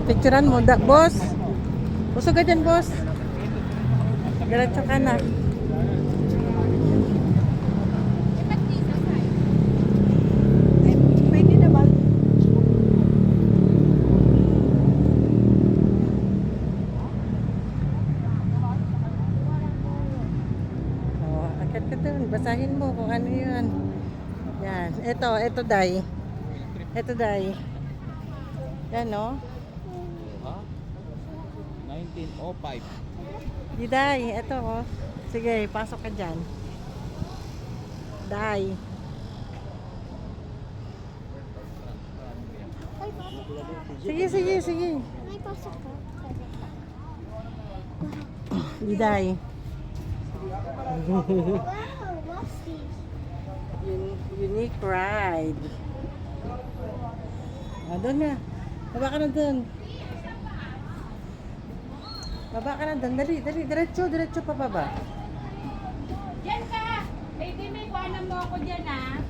Picturean mo, boss. Busog ka dyan, boss. Diretso ka na. Pwede na ba? Oh, akit ka dun. Basahin mo kung ano yun. Yan. Ito, Day. Ito, Day. Yan, no? Ha? 1905. Di, Day. Ito, oh. Sige, pasok ka dyan. Day. Sige. May pasok ka. Di, Day. Wow, what's this? Unique ride. Doon na. Baba ka na doon. Baba ka na doon. Dali. Diretso pa baba. Diyan ka! Baby, may kuhanan mo ako dyan, ha?